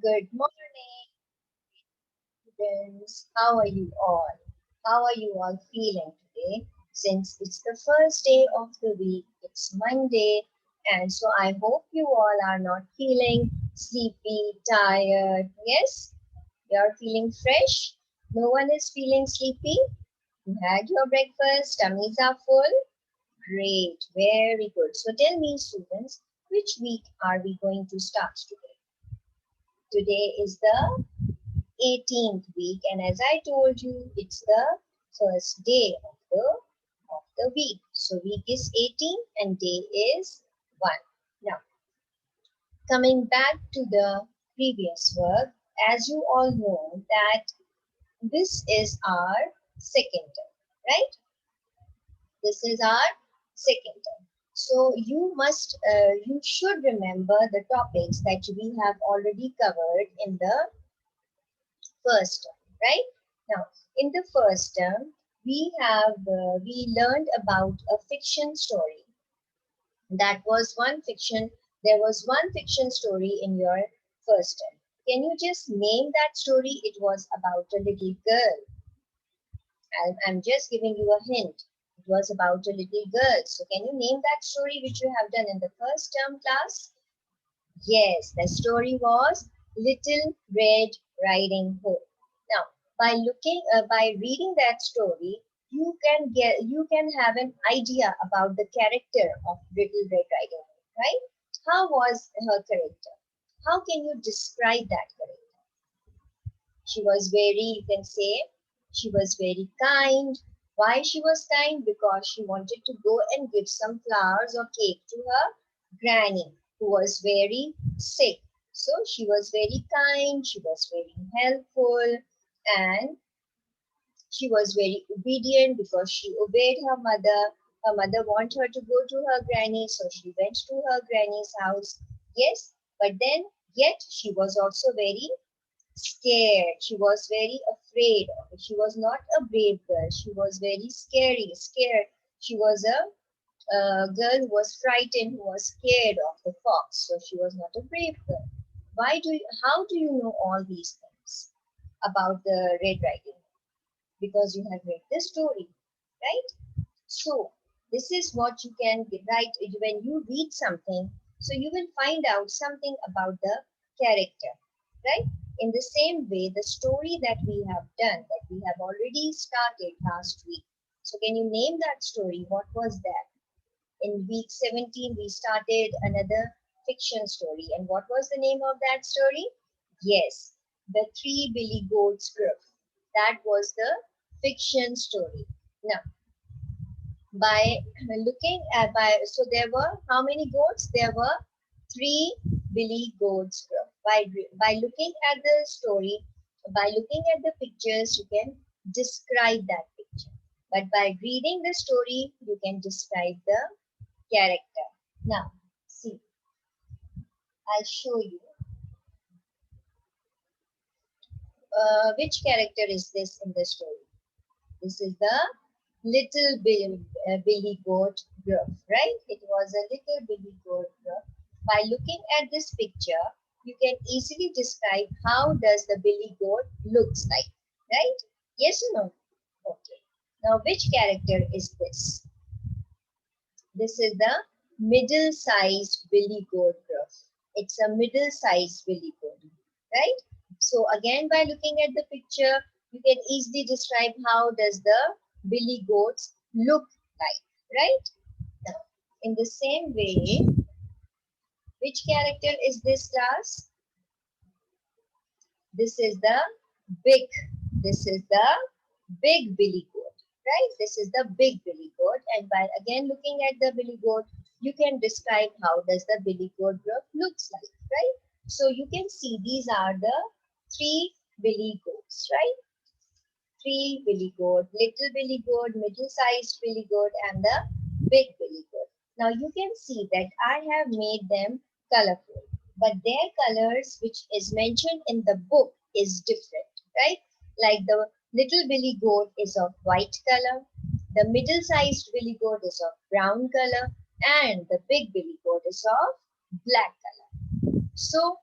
Good morning, students. How are you all? How are you all feeling today? Since it's the first day of the week, it's Monday, and so I hope you all are not feeling sleepy, tired. Yes, you're feeling fresh. No one is feeling sleepy. You had your breakfast, tummies are full. Great, very good. So tell me, students, which week are we going to start today? Today is the 18th week, and as I told you, it's the first day of the week. So week is 18 and day is 1. Now, coming back to the previous work, as you all know that this is our second term, right? This is our second term. So you should remember the topics that we have already covered in the first term, right? Now, in the first term, we learned about a fiction story. That was one fiction. There was one fiction story in your first term. Can you just name that story? It was about a little girl. I'm just giving you a hint. It was about a little girl. So can you name that story which you have done in the first term class? Yes, the story was Little Red Riding Hood. Now, by reading that story, you can have an idea about the character of Little Red Riding Hood, right? How was her character? How can you describe that character? She was very, you can say, she was very kind. Why she was kind? Because she wanted to go and give some flowers or cake to her granny who was very sick. So she was very kind, she was very helpful, and she was very obedient because she obeyed her mother. Her mother wanted her to go to her granny, so she went to her granny's house. Yes, but then yet she was also very scared. She was very afraid. She was not a brave girl. She was very scared. She was a girl who was frightened, who was scared of the fox. So she was not a brave girl. How do you know all these things about the Red Riding Hood? Because you have read the story, right? So this is what you can write when you read something. So you will find out something about the character, right? In the same way, the story that we have done, that we have already started last week. So can you name that story? What was that? In week 17, we started another fiction story. And what was the name of that story? Yes, the three Billy Goats Gruff. That was the fiction story. Now, by looking at so there were how many goats? There were three Billy Goats Gruff. By looking at the story, by looking at the pictures, you can describe that picture. But by reading the story, you can describe the character. Now, see, I'll show you which character is this in the story. This is the Billy Goat Gruff, right? It was a little Billy Goat Gruff. By looking at this picture, you can easily describe how does the Billy Goat looks like, right? Yes or no? Okay. Now, which character is this? This is the middle-sized Billy Goat Gruff. It's a middle-sized Billy Goat, right? So again, by looking at the picture, you can easily describe how does the Billy Goats look like, right? Now, in the same way, which character is this class? This is the big, this is the big Billy Goat, right? This is the big Billy Goat. And by again looking at the Billy Goat, you can describe how does the Billy Goat Gruff looks like, right? So you can see these are the three Billy Goats, right? Three Billy Goat, little Billy Goat, middle-sized Billy Goat, and the big Billy Goat. Now you can see that I have made them colorful, but their colors, which is mentioned in the book, is different, right? Like the little Billy Goat is of white color, the middle-sized Billy Goat is of brown color, and the big Billy Goat is of black color. So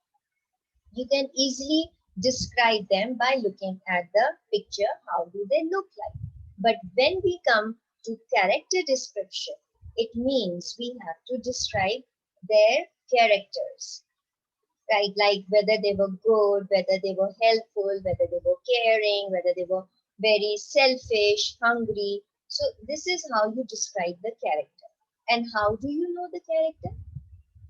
You can easily describe them by looking at the picture. How do they look like? But when we come to character description, it means we have to describe their characters, right? Like whether they were good, whether they were helpful, whether they were caring, whether they were very selfish, hungry. So this is how you describe the character. And how do you know the character?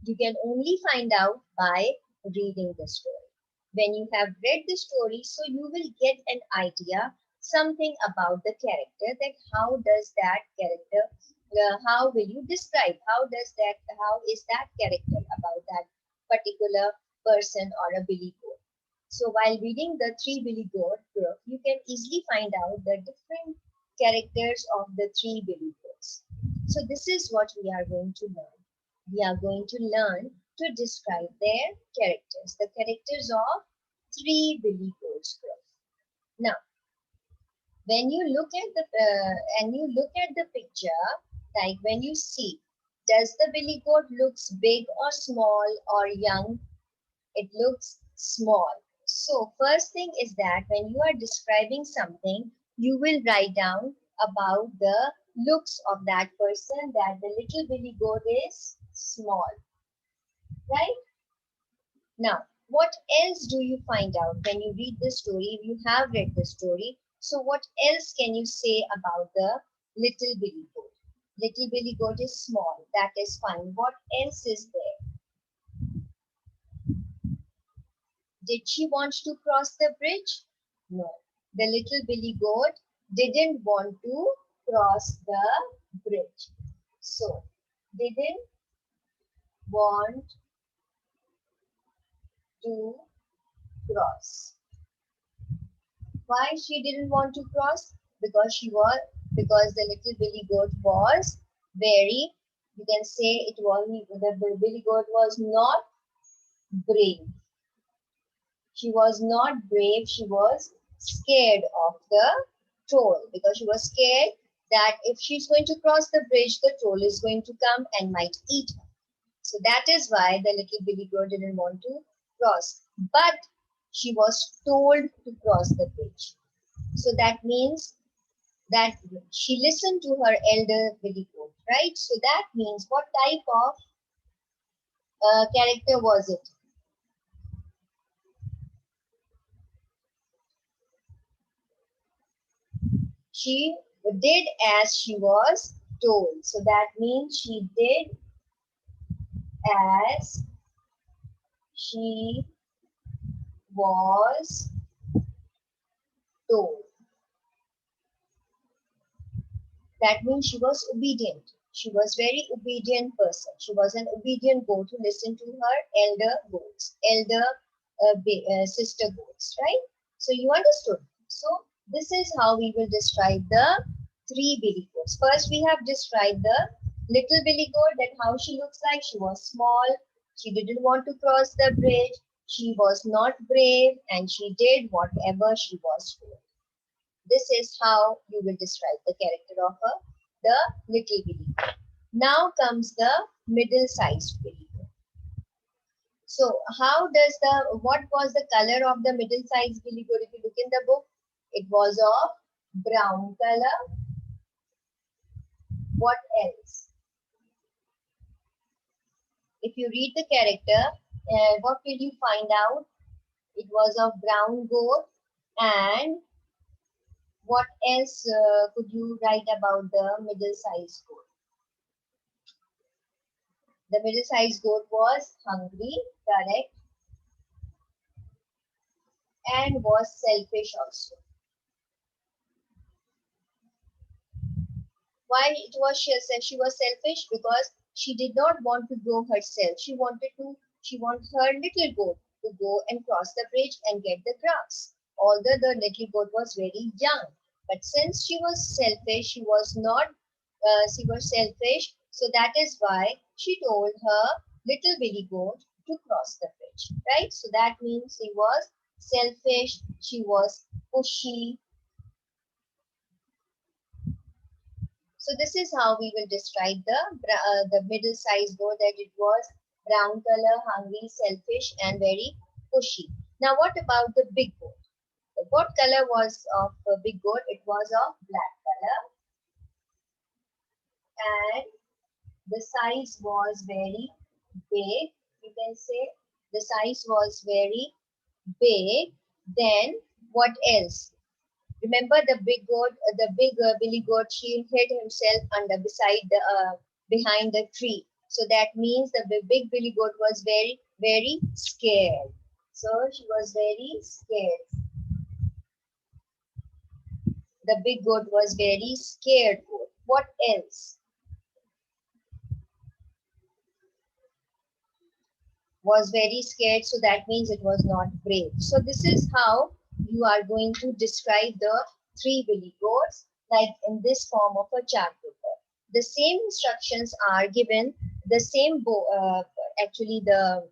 You can only find out by reading the story. When you have read the story, so you will get an idea, something about the character, that how does that character, how will you describe, how is that character about that particular person or a billy goat. So while reading the three billy goat group, you can easily find out the different characters of the three billy goats. So this is what we are going to learn. We are going to learn to describe their characters, the characters of three billy goats group. Now, when you look at the picture, like when you see, does the billy goat looks big or small or young? It looks small. So first thing is that when you are describing something, you will write down about the looks of that person, that the little billy goat is small, right? Now, what else do you find out when you read the story? You have read the story. So what else can you say about the little billy goat? Little billy goat is small. That is fine. What else is there? Did she want to cross the bridge? No. The little billy goat didn't want to cross the bridge. So, didn't want to cross. Why she didn't want to cross? Because the little billy goat was very, you can say it was, the billy goat was not brave. She was not brave. She was scared of the troll, because she was scared that if she's going to cross the bridge, the troll is going to come and might eat her. So that is why the little billy goat didn't want to cross. But she was told to cross the bridge. So that means that she listened to her elder billy goat, right? So that means what type of character was it? She did as she was told. So that means she did as she was told. That means she was obedient. She was very obedient person. She was an obedient goat who listened to her elder goats, sister goats, right? So you understood. So this is how we will describe the three billy goats. First, we have described the little billy goat, that how she looks like. She was small. She didn't want to cross the bridge. She was not brave, and she did whatever she was told. This is how you will describe the character of the little billy goat. Now comes the middle-sized billy goat. So what was the color of the middle-sized billy goat? If you look in the book, it was of brown color. What else? If you read the character, what will you find out? It was of brown goat. And what else could you write about the middle-sized goat? The middle-sized goat was hungry, correct, and was selfish also. Why it was she was selfish? Because she did not want to go herself. She want her little goat to go and cross the bridge and get the grass. Although the little goat was very young, but since she was selfish, she was selfish. So that is why she told her little billy goat to cross the bridge, right? So that means she was selfish. She was pushy. So this is how we will describe the middle-sized goat, that it was brown color, hungry, selfish, and very pushy. Now what about the big goat? What color was of a big goat? It was of black color, and the size was very big. You can say the size was very big. Then what else? Remember the big goat, the big billy goat, she hid himself under beside the behind the tree. So that means the big billy goat was very, very scared. So she was very scared. The big goat was very scared goat. What else? Was very scared, so that means it was not brave. So this is how you are going to describe the three billy goats, like in this form of a chart paper. The same instructions are given, the same actually the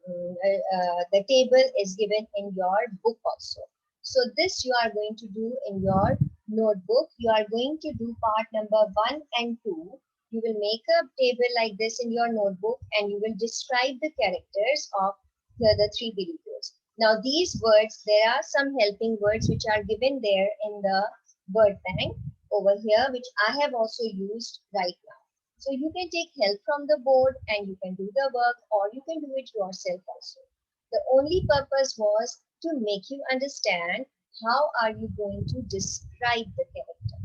table is given in your book also. So this you are going to do in your notebook. You are going to do part number 1 and 2. You will make a table like this in your notebook, and you will describe the characters of the three billy goats. Now these words, there are some helping words which are given there in the word bank over here, which I have also used right now. So you can take help from the board and you can do the work, or you can do it yourself also. The only purpose was to make you understand how are you going to describe the character.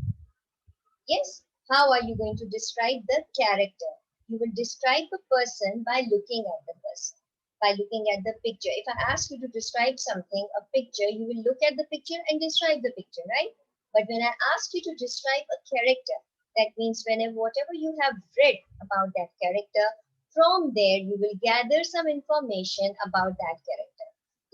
Yes, how are you going to describe the character? You will describe a person by looking at the person, by looking at the picture. If I ask you to describe something, a picture, you will look at the picture and describe the picture, right? But when I ask you to describe a character, that means whenever whatever you have read about that character, from there you will gather some information about that character.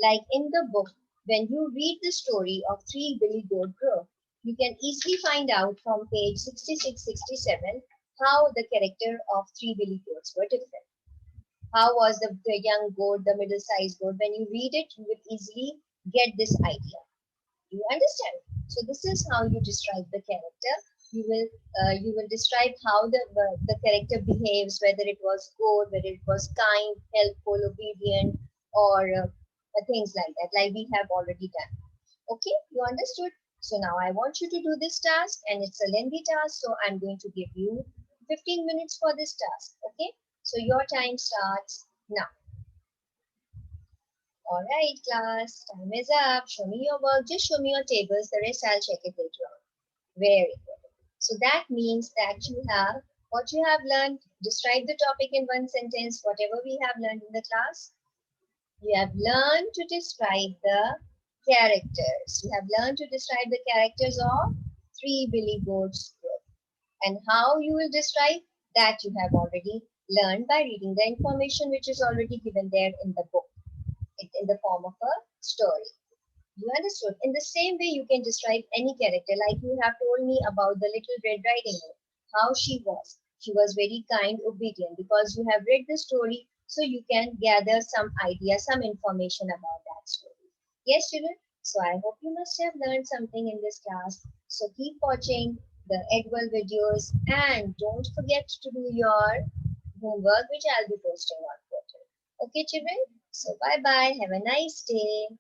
Like in the book, when you read the story of Three Billy Goat Gruff, you can easily find out from page 66-67 how the character of three billy goats were different. How was the young goat, the middle-sized goat? When you read it, you will easily get this idea. You understand? So this is how you describe the character. You will describe how the character behaves, whether it was good, whether it was kind, helpful, obedient, or things like that, like we have already done. Okay, you understood? So now I want you to do this task, and it's a lengthy task, so I'm going to give you 15 minutes for this task. Okay, so your time starts now. All right, class, time is up. Show me your work. Just show me your tables. The rest I'll check it later on. Very good. So that means that you have what you have learned. Describe the topic in one sentence, whatever we have learned in the class. You have learned to describe the characters. You have learned to describe the characters of Three Billy Goats Group. And how you will describe that you have already learned by reading the information which is already given there in the book, in the form of a story. You understood? In the same way, you can describe any character, like you have told me about the Little Red Riding Hood, how she was. She was very kind, obedient, because you have read the story, so you can gather some idea, some information about that story. Yes, children? So I hope you must have learned something in this class. So keep watching the Edwell videos and don't forget to do your homework, which I'll be posting on portal. Okay, children? So bye-bye. Have a nice day.